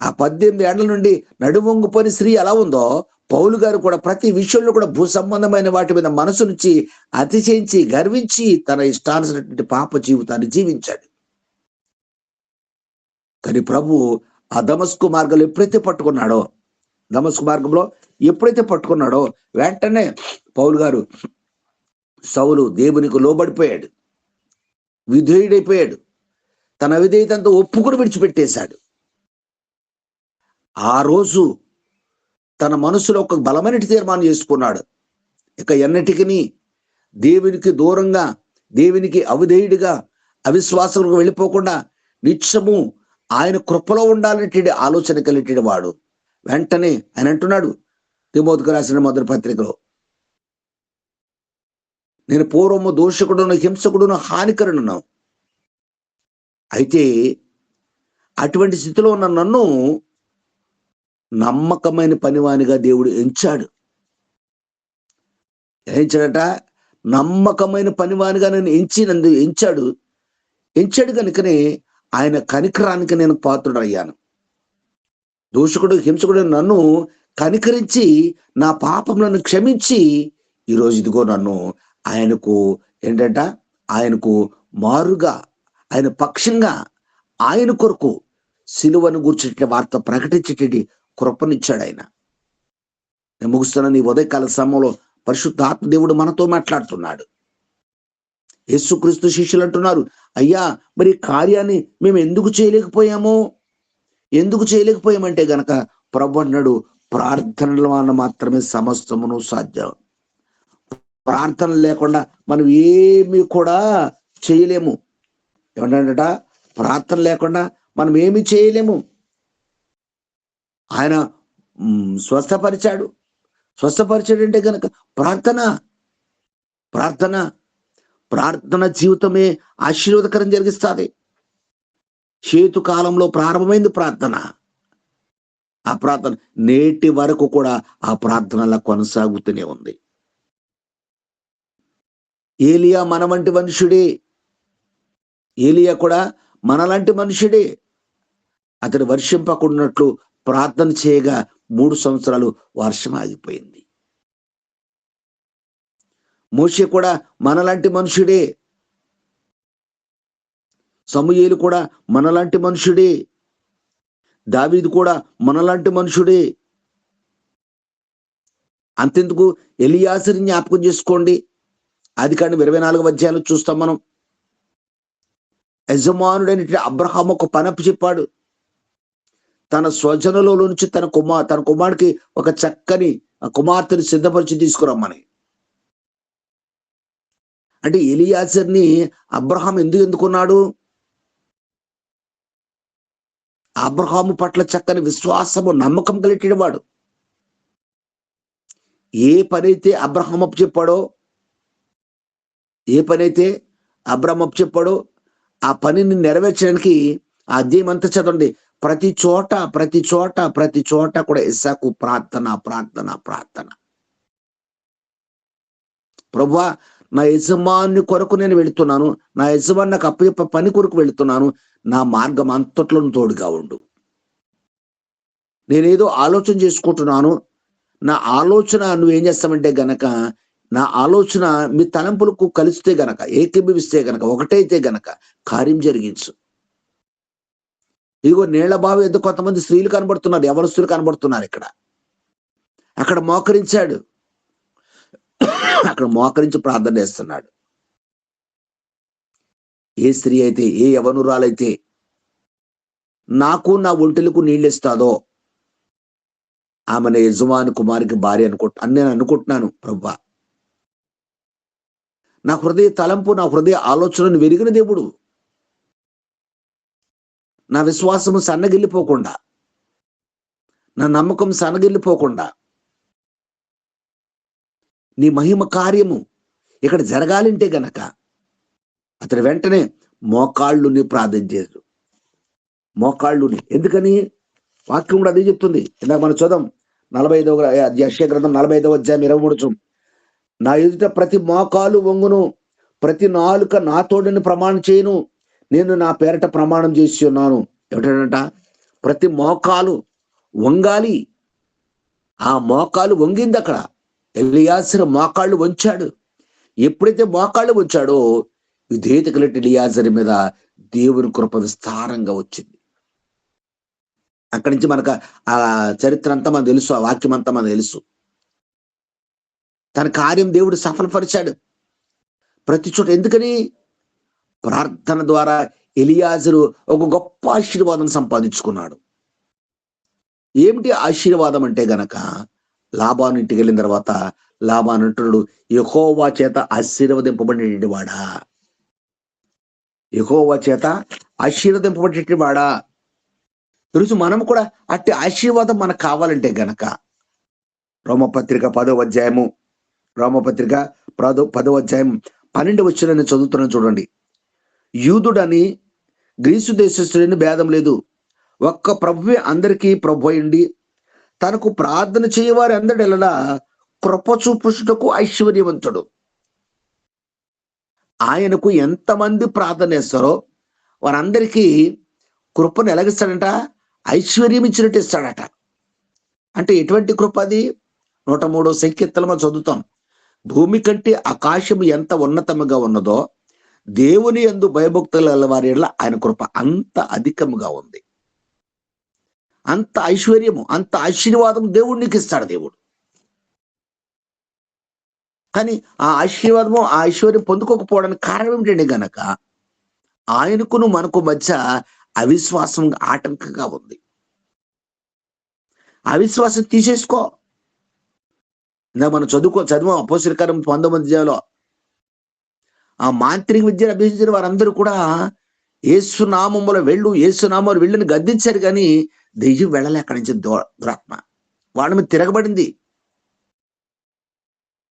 ఆ 18 ఏళ్ల నుండి నడుమొంగుపోని స్త్రీ ఎలా ఉందో, పౌలు గారు కూడా ప్రతి విషయంలో కూడా భూ సంబంధమైన వాటి మీద మనసు నుంచి అతిశయించి గర్వించి తన ఇష్టానుసరైనటువంటి పాప జీవితాన్ని జీవించాడు. కానీ ప్రభు ఆ దమస్కు మార్గంలో ఎప్పుడైతే పట్టుకున్నాడో, దమస్కు మార్గంలో ఎప్పుడైతే పట్టుకున్నాడో వెంటనే పౌలు గారు, సౌలు దేవునికి లోబడిపోయాడు, విధేయుడైపోయాడు. తన విధేయతంతో ఒప్పుకుని విడిచిపెట్టేశాడు. ఆ రోజు తన మనసులో ఒక బలమైన తీర్మానం చేసుకున్నాడు. ఇక ఎన్నటికి దేవునికి దూరంగా, దేవునికి అవిధేయుడిగా, అవిశ్వాసంలోకి వెళ్ళిపోకుండా నిత్యము ఆయన కృపలో ఉండాలనేటువంటి ఆలోచన కలిగిన వాడు. వెంటనే ఆయన అంటున్నాడు తిమోతికి రాసిన మొదటి పత్రికలో, నేను పూర్వము దోషకుడును, హింసకుడును, హానికరుడును. అయితే అటువంటి స్థితిలో ఉన్న నన్ను నమ్మకమైన పనివానిగా దేవుడు ఎంచాడు. ఎంచాడట, నమ్మకమైన పనివానిగా నేను ఎంచాడు కనుకనే ఆయన కనికరానికి నేను పాత్రుడయ్యాను. దోషకుడు, హింసకుడు నన్ను కనికరించి నా పాపములను క్షమించి ఈరోజు ఇదిగో నన్ను ఆయనకు మారుగా, ఆయన పక్షంగా, ఆయన కొరకు సిలువను గూర్చేట వార్త ప్రకటించేటి కృపనిచ్చాడు ఆయన. నేను ముగుస్తున్నాను. ఈ ఉదయకాల సమయంలో పరిశుద్ధాత్మ దేవుడు మనతో మాట్లాడుతున్నాడు. యేసుక్రీస్తు శిష్యులు అంటున్నారు, అయ్యా మరి కార్యాన్ని మేము ఎందుకు చేయలేకపోయామంటే గనక ప్రభు అన్నాడు, ప్రార్థనల వలన మాత్రమే సమస్తమును సాధ్యం. ప్రార్థన లేకుండా మనం ఏమి కూడా చేయలేము. ఏమంటాడట, ప్రార్థన లేకుండా మనం ఏమి చేయలేము. ఆయన స్వస్థపరిచాడంటే గనక ప్రార్థన జీవితమే ఆశీర్వాదకరం జరిగిస్తుంది. చేతు కాలంలో ప్రారంభమైంది ప్రార్థన. ఆ ప్రార్థన నేటి వరకు కూడా ఆ ప్రార్థనలా కొనసాగుతూనే ఉంది. ఏలియా మన వంటి మనుషుడే. ఏలియా కూడా మనలాంటి మనుషుడే. అతడు వర్షింపకున్నట్లు ప్రార్థన చేయగా 3 సంవత్సరాలు వర్షం ఆగిపోయింది. మోషే కూడా మనలాంటి మనుషుడే. సమూయేలు కూడా మనలాంటి మనుషుడే. దావీదు కూడా మనలాంటి మనుషుడే. అంతెందుకు, ఎలియాజరుని జ్ఞాపకం చేసుకోండి. ఆదికాండం 24వ అధ్యాయంలో చూస్తాం మనం. యజమానుడైన అబ్రహాము ఒక పనప్పు చెప్పాడు. తన స్వజనుల నుంచి తన కుమారుడికి ఒక చక్కని కుమార్తెని సిద్ధపరిచి తీసుకురమ్మని. అంటే ఎలియాజర్ని అబ్రహాం ఎందుకు ఎన్నుకున్నాడు? అబ్రహాము పట్ల చక్కని విశ్వాసము, నమ్మకం కలిగిన వాడు. ఏ పనైతే అబ్రహాం చెప్పాడో ఆ పనిని నెరవేర్చడానికి ఆ అధ్యాయం అంతా చదవండి. ప్రతి చోట కూడా ఇస్సాకు ప్రార్థన. ప్రభువా, నా యజమాని కొరకు నేను వెళుతున్నాను, నా యజమాని నాకు అప్పచెప్ప పని కొరకు వెళుతున్నాను, నా మార్గం అంతట్లో తోడుగా ఉండు. నేనేదో ఆలోచన చేసుకుంటున్నాను, నా ఆలోచన నువ్వేం చేస్తామంటే గనక, నా ఆలోచన మీ తలంపులకు కలిస్తే గనక, ఏకీభవిస్తే గనక, ఒకటైతే గనక కార్యం జరిగించు. ఇదిగో నీళ్ల బావి ఎందుకు కొంతమంది స్త్రీలు కనబడుతున్నారు, యవనస్తులు కనబడుతున్నారు. అక్కడ మోకరించాడు, అక్కడ మోకరించి ప్రార్థన చేస్తున్నాడు. ఏ స్త్రీ అయితే, ఏ యవనురాలైతే నాకు నా ఒంటెలకు నీళ్ళిస్తాదో ఆమె నా యజమాని కుమారికి భార్య అని నేను అనుకుంటున్నాను ప్రభా. నా హృదయ తలంపు, నా హృదయ ఆలోచనను వెరిగిన దేవుడు. నా విశ్వాసము సన్నగిల్లిపోకుండా, నా నమ్మకం సన్నగిల్లిపోకుండా నీ మహిమ కార్యము ఇక్కడ జరగాలంటే గనక అతడు వెంటనే మోకాళ్ళుని ప్రార్థన చేశాడు. మోకాళ్ళుని ఎందుకని? వాక్యం కూడా అదే చెప్తుంది. ఇందాక మనం చూద్దాం 45వ యెషయా గ్రంథం 45వ అధ్యాయం 23. నా ఎదుట ప్రతి మోకాలు వంగును, ప్రతి నాలుక నా తోడని ప్రమాణం చేయను, నేను నా పేరట ప్రమాణం చేసి ఉన్నాను. ఏమిటంట? ప్రతి మోకాలు వంగాలి. ఆ మోకాలు వంగింది. అక్కడ ఎలియాజరు మోకాళ్ళు వంచాడు. ఎప్పుడైతే మోకాళ్ళు వంచాడో విధేయత కలిగిన ఎలియాజరు మీద దేవుని కృప విస్తారంగా వచ్చింది. అక్కడి నుంచి మనకు ఆ చరిత్ర అంతా మనకు తెలుసు, ఆ వాక్యం అంతా మనకు తెలుసు. తన కార్యం దేవుడు సఫలపరిచాడు ప్రతి చోట. ఎందుకని? ప్రార్థన ద్వారా ఎలియాజరు ఒక గొప్ప ఆశీర్వాదం సంపాదించుకున్నాడు. ఏమిటి ఆశీర్వాదం అంటే గనక, లాబాను ఇంటికి వెళ్ళిన తర్వాత లాబాను అంటున్నాడు, యెహోవా చేత ఆశీర్వదింపబడినటువంటి వాడా, యెహోవా చేత ఆశీర్వదింపబడినటువంటి వాడా. ఈరోజు మనం కూడా అట్టి ఆశీర్వాదం మనకు కావాలంటే గనక రోమపత్రిక 10వ అధ్యాయము, రోమపత్రిక 10వ అధ్యాయం 12వ వచనాన్ని చదువుతున్నాను చూడండి. యూదుడని గ్రీసు దేశస్థుడని భేదం లేదు, ఒక్క ప్రభువే అందరికీ ప్రభు అయ్యుండి తనకు ప్రార్థన చేయవారి అందరిలా కృప చూపుటకు ఐశ్వర్యవంతుడు. ఆయనకు ఎంతమంది ప్రార్థన చేస్తారో వారందరికీ కృపను ఎలాగిస్తాడంట? ఐశ్వర్యం ఇచ్చినట్టు ఇస్తాడట. అంటే ఎటువంటి కృప అది? 103వ సంకీర్తనలో మనం చదువుతాం, భూమి కంటే ఆకాశము ఎంత ఉన్నతముగా ఉన్నదో దేవుని యందు భయభక్తుల వారి యెడల ఆయన కృప అంత అధికముగా ఉంది. అంత ఐశ్వర్యము, అంత ఆశీర్వాదం దేవుడు నీకు ఇస్తాడు దేవుడు. కానీ ఆ ఆశీర్వాదము, ఆ ఐశ్వర్యం పొందుకోకపోవడానికి కారణం ఏమిటండి గనక ఆయనకును మనకు మధ్య అవిశ్వాసం ఆటంకంగా ఉంది. అవిశ్వాసం తీసేసుకో. ఇందాక మనం చదివాం అపోస్తలుల కార్యం 19వ అధ్యాయంలో ఆ మాంత్రిక విద్యను అభ్యసించిన వారందరూ కూడా యేసునామములో యేసునామములో వెళ్ళని గద్దించారు, కానీ దెయ్యం వెళ్ళలే. అక్కడి నుంచి దురాత్మ వాళ్ళ మీద తిరగబడింది.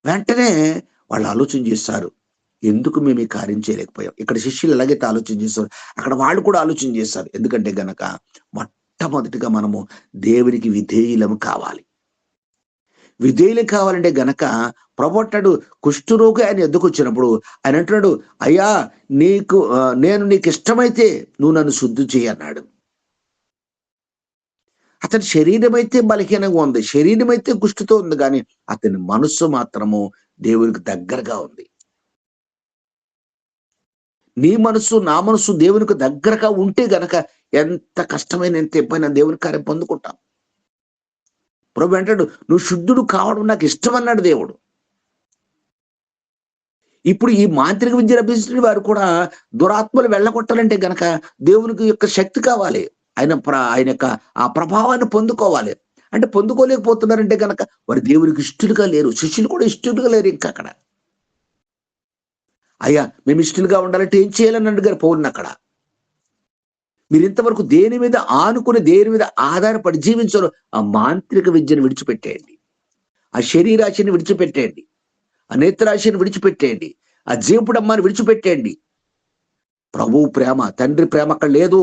వెంటనే వాళ్ళు ఆలోచన చేస్తారు, ఎందుకు మేము ఈ కార్యం చేయలేకపోయాం? ఇక్కడ శిష్యులు ఎలాగైతే ఆలోచన చేస్తారు, అక్కడ వాళ్ళు కూడా ఆలోచన చేస్తారు. ఎందుకంటే గనక మొట్టమొదటిగా మనము దేవునికి విధేయులము కావాలి. విధేయులు కావాలంటే గనక ప్రభు అంటాడు, కుష్ఠరోగి ఆయన ఎద్దుకు వచ్చినప్పుడు ఆయన అంటున్నాడు, అయ్యా నేను నీకు ఇష్టమైతే నువ్వు నన్ను శుద్ధి చేయి అన్నాడు. అతని శరీరం అయితే బలహీనంగా ఉంది, శరీరం అయితే కుష్ఠతో ఉంది, కానీ అతని మనస్సు మాత్రము దేవునికి దగ్గరగా ఉంది. నీ మనస్సు, నా మనస్సు దేవునికి దగ్గరగా ఉంటే గనక ఎంత కష్టమైన, ఎంత ఇబ్బంది దేవుని కార్యం పొందుకుంటాం. ప్రభు అంటాడు, నువ్వు శుద్ధుడు కావడం నాకు ఇష్టం అన్నాడు దేవుడు. ఇప్పుడు ఈ మాంత్రిక విద్యను అభ్యసించిన వారు కూడా దురాత్మలు వెళ్ళగొట్టాలంటే గనక దేవునికి యొక్క శక్తి కావాలి, ఆయన యొక్క ఆ ప్రభావాన్ని పొందుకోవాలి. అంటే పొందుకోలేకపోతున్నారంటే గనక వారు దేవునికి ఇష్టలుగా లేరు, శిష్యులు కూడా ఇష్టలుగా లేరు. ఇంకా అక్కడ అయ్యా మేము ఇష్టలుగా ఉండాలంటే ఏం చేయాలని అడిగారు పౌరుని అక్కడ. మీరు ఇంతవరకు దేని మీద ఆనుకుని, దేని మీద ఆధారపడి జీవించారో ఆ మాంత్రిక విద్యను విడిచిపెట్టేయండి, ఆ శరీరాశిని విడిచిపెట్టేయండి, ఆ నేత్రాశిని విడిచిపెట్టేయండి, ఆ జీవపుడమ్మాన్ని విడిచిపెట్టేయండి. ప్రభువు ప్రేమ, తండ్రి ప్రేమ అక్కడ లేదు.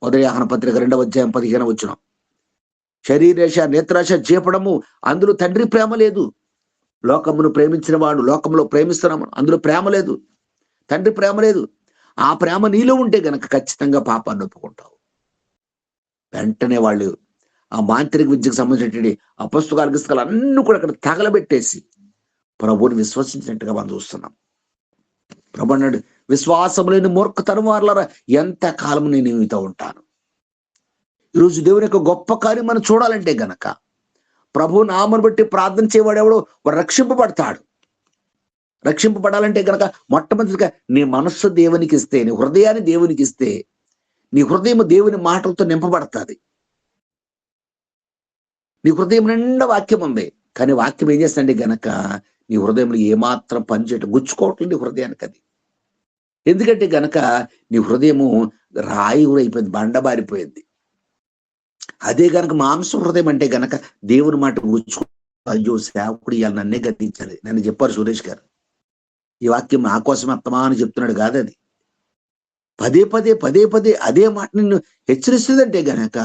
ఉదయాహన పత్రిక 2వ అధ్యాయం 15వ వచనం. శరీరాశ, నేత్రాశ, జీవపడము, అందులో తండ్రి ప్రేమ లేదు. లోకమును ప్రేమించిన వాడు లోకంలో ప్రేమిస్తున్నాము, అందులో ప్రేమ లేదు, తండ్రి ప్రేమ లేదు. ఆ ప్రేమ నీలో ఉంటే గనక ఖచ్చితంగా పాపాన్ని ఒప్పుకుంటావు. వెంటనే వాళ్ళు ఆ మాంత్రిక విద్యకు సంబంధించినటువంటి ఆ పుస్తకాలు అన్ని కూడా అక్కడ తగలబెట్టేసి ప్రభువుని విశ్వసించినట్టుగా మనం చూస్తున్నాం. ప్రభు అన్నాడు, విశ్వాసం లేని మూర్ఖతరం వారలారా ఎంత కాలం నేను మీతో ఉంటాను. ఈరోజు దేవుని యొక్క గొప్ప కార్యం మనం చూడాలంటే గనక ప్రభు నామను బట్టి ప్రార్థన చేయవాడెవడో వాడు రక్షింపబడతాడు. రక్షింపబడాలంటే గనక మొట్టమొదటిగా నీ మనస్సు దేవునికి ఇస్తే, నీ హృదయాన్ని దేవునికి ఇస్తే, నీ హృదయం దేవుని మాటలతో నింపబడతాది. నీ హృదయం నిండా వాక్యం ఉంది. కానీ వాక్యం ఏం చేస్తుందంటే గనక నీ హృదయంలో ఏమాత్రం పనిచేయటం గుచ్చుకోవట్లేదు నీ హృదయానికి అది. ఎందుకంటే గనక నీ హృదయము రాయి అయిపోయింది, బండబారిపోయింది. అదే గనక మాంసం హృదయం అంటే గనక దేవుని మాట గుచ్చుకో, అయ్యో సేవకుడు ఇవాళ నన్నే గద్దించాలి, నన్ను చెప్పారు సురేష్ గారు. ఈ వాక్యం నా కోసం అత్తమా అని చెప్తున్నాడు కాదది. పదే పదే పదే పదే అదే మాట నిన్ను హెచ్చరిస్తుందంటే గనక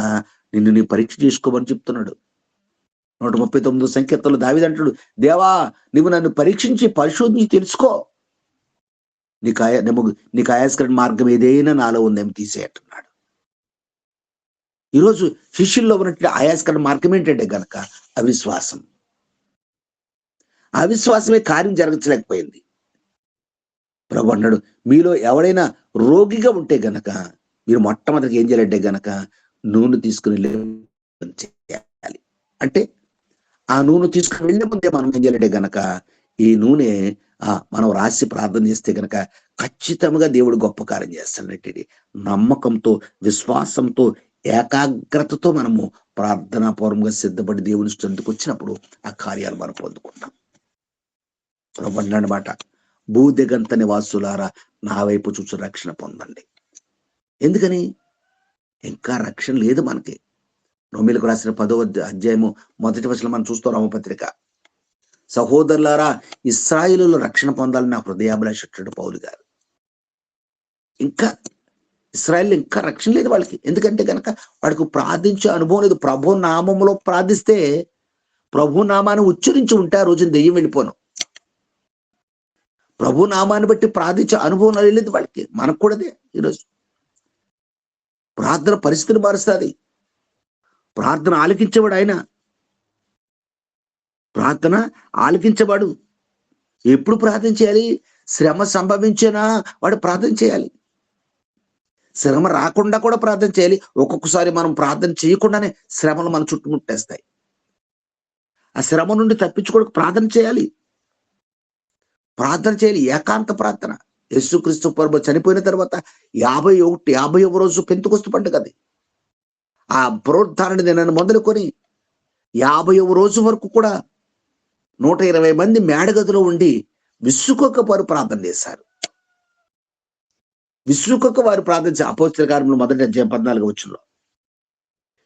నిన్ను నీ పరీక్ష చేసుకోమని చెప్తున్నాడు. 139 సంకీర్తనలో దావీదు అంటాడు, దేవా నువ్వు నన్ను పరీక్షించి పరిశోధించి తెలుసుకో, నీకు ఆయాస్కరమైన మార్గం ఏదైనా నాలో ఉందేమో తీసేయట్టున్నాడు. ఈరోజు శిష్యుల్లో ఉన్నట్టు ఆయాస్కరమైన మార్గం ఏంటంటే గనక అవిశ్వాసం. అవిశ్వాసమే కార్యం జరగలేకపోయింది. ప్రభు అన్నాడు, మీలో ఎవడైనా రోగిగా ఉంటే గనక మీరు మొట్టమొదటిగా ఏం చేయాలంటే గనక నూనె తీసుకుని చేయాలి. అంటే ఆ నూనె తీసుకుని వెళ్ళే ముందే మనం ఏం చేయాలంటే గనక ఈ నూనె మనం రాసి ప్రార్థన చేస్తే గనక ఖచ్చితంగా దేవుడు గొప్ప కార్యం చేస్తాడంటే నమ్మకంతో, విశ్వాసంతో, ఏకాగ్రతతో మనము ప్రార్థనాపూర్వంగా సిద్ధపడి దేవుని స్థుతికి వచ్చినప్పుడు ఆ కార్యాలు మనం పొందుకుంటాం. ప్రభు అన్నమాట, భూదిగంత నివాసులారా నా వైపు చూసి రక్షణ పొందండి. ఎందుకని? ఇంకా రక్షణ లేదు మనకి. రోమీయులకు రాసిన 10వ అధ్యాయము 1వ వచనం మనం చూస్తాం. రోమపత్రిక, సహోదరులారా ఇశ్రాయేలులో రక్షణ పొందాలని నా హృదయాభిలాష పౌలు గారు. ఇంకా ఇశ్రాయేల్ ఇంకా రక్షణ లేదు వాళ్ళకి. ఎందుకంటే కనుక వాడికి ప్రార్థించే అనుభవం లేదు. ప్రభు నామంలో ప్రార్థిస్తే, ప్రభు నామాన్ని ఉచ్చరించి ఉంటే ఆ రోజున దెయ్యం వెళ్ళిపోను. ప్రభు నామాన్ని బట్టి ప్రార్థించే అనుభవం లేదు వాళ్ళకి. మనకు కూడా ఈరోజు ప్రార్థన పరిస్థితిని మారుస్తుంది. ప్రార్థన ఆలకించేవాడు ఆయన. ప్రార్థన ఆలకించేవాడు. ఎప్పుడు ప్రార్థన చేయాలి? శ్రమ సంభవించినా వాడు ప్రార్థన చేయాలి. శ్రమ రాకుండా కూడా ప్రార్థన చేయాలి. ఒక్కొక్కసారి మనం ప్రార్థన చేయకుండానే శ్రమలు మన చుట్టుముట్టేస్తాయి. ఆ శ్రమ నుండి తప్పించుకోవడానికి ప్రార్థన చేయాలి. ప్రార్థన చేయాలి, ఏకాంత ప్రార్థన. యేసుక్రీస్తు ప్రభువు చనిపోయిన తర్వాత 51వ రోజు పెంతెకొస్తు పండుగ అది. ఆ పునరుద్ధారణ దినాన్ని మొదలుకొని 50వ రోజు వరకు కూడా 120 మంది మేడగదిలో ఉండి విసుకొక వారు ప్రార్థన చేశారు. విసుకొక వారు ప్రార్థన చేశారు. అపోస్తలుల కార్యములు 1వ అధ్యాయం 14వ వచనంలో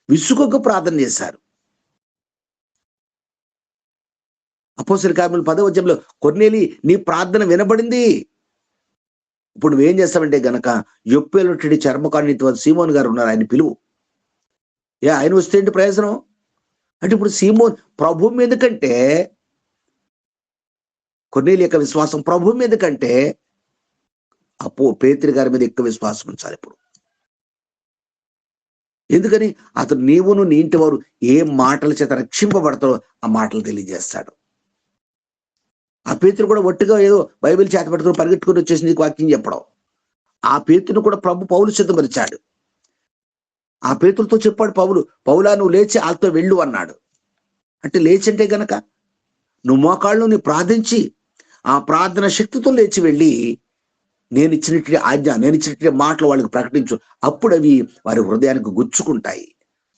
విసుకొక ప్రార్థన చేశారు. అపోస్తలుల కార్యములు 10వ అధ్యాయంలో కొర్నేలి నీ ప్రార్థన వినబడింది. ఇప్పుడు నువ్వేం చేస్తావంటే గనక యొప్పేలో చర్మకారుని సీమోన్ గారు ఉన్నారు, ఆయన పిలువు. ఆయన వస్తే ఏంటి ప్రయోజనం అంటే, ఇప్పుడు సీమోన్ ప్రభు మీద కంటే, కొర్నేలి యొక్క విశ్వాసం ప్రభు మీద కంటే పేతురు గారి మీద ఎక్కువ విశ్వాసం ఉంచాలి ఇప్పుడు. ఎందుకని? అతను నీవును నీ ఇంటి వారు ఏ మాటల చేత రక్షింపబడతారో ఆ మాటలు తెలియజేస్తాడు. ఆ పేతురు కూడా ఒట్టుగా ఏదో బైబిల్ చేత పట్టుకుని పరిగెట్టుకుని వచ్చేసి నీకు వాక్యం చెప్పడం. ఆ పేతురును కూడా ప్రభు పౌలు సిద్ధపరిచాడు. ఆ పేతులతో చెప్పాడు పౌలా నువ్వు లేచి వాళ్ళతో వెళ్ళు అన్నాడు. అంటే లేచంటే గనక నువ్వు మోకాళ్ళు నీ ప్రార్థించి ఆ ప్రార్థన శక్తితో లేచి వెళ్ళి నేను ఇచ్చినట్టు ఆజ్ఞ, నేను ఇచ్చినట్టు మాటలు వాళ్ళకి ప్రకటించు. అప్పుడు అవి వారి హృదయానికి గుచ్చుకుంటాయి,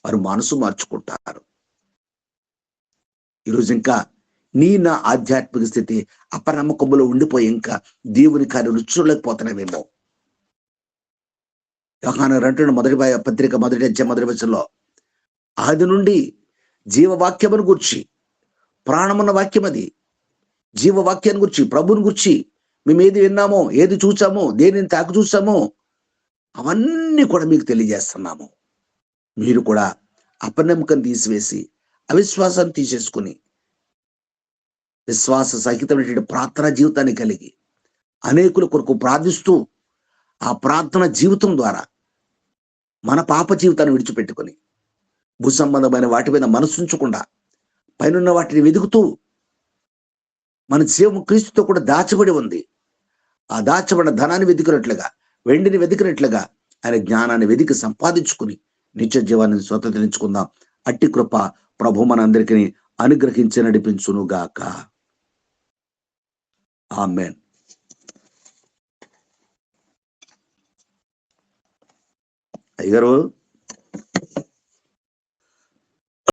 వారు మనసు మార్చుకుంటారు. ఈరోజు ఇంకా నా ఆధ్యాత్మిక స్థితి అపనమ్మకంలో ఉండిపోయి ఇంకా దేవుని కార్యం రుచులేకపోతున్నామేమో. యోహాను 2వ పత్రిక 1వ అధ్యాయం 1వ వచనంలో ఆది నుండి జీవవాక్యమును గుర్చి, ప్రాణమున్న వాక్యం అది, జీవవాక్యాన్ని గుర్చి, ప్రభుని గుర్చి మేము ఏది విన్నామో, ఏది చూసామో, దేనిని తాకు చూసామో అవన్నీ కూడా మీకు తెలియజేస్తున్నాము. మీరు కూడా అపనమ్మకం తీసివేసి అవిశ్వాసాన్ని తీసేసుకుని విశ్వాస సహితమైనటువంటి ప్రార్థనా జీవితాన్ని కలిగి అనేకుల కొరకు ప్రార్థిస్తూ ఆ ప్రార్థన జీవితం ద్వారా మన పాప జీవితాన్ని విడిచిపెట్టుకొని భూసంబంధమైన వాటి మీద మనసుంచకుండా పైనున్న వాటిని వెతుకుతూ మన జీవం క్రీస్తుతో కూడా దాచబడి ఉంది. ఆ దాచబడిన ధనాన్ని వెతికినట్లుగా, వెండిని వెతికినట్లుగా ఆయన జ్ఞానాన్ని వెతికి సంపాదించుకుని నిత్య జీవాన్ని స్వతంత్రించుకుందాం. అట్టి కృప ప్రభు మనందరికీ అనుగ్రహించి నడిపించునుగాక. ఆమేన్. అయ్యగారు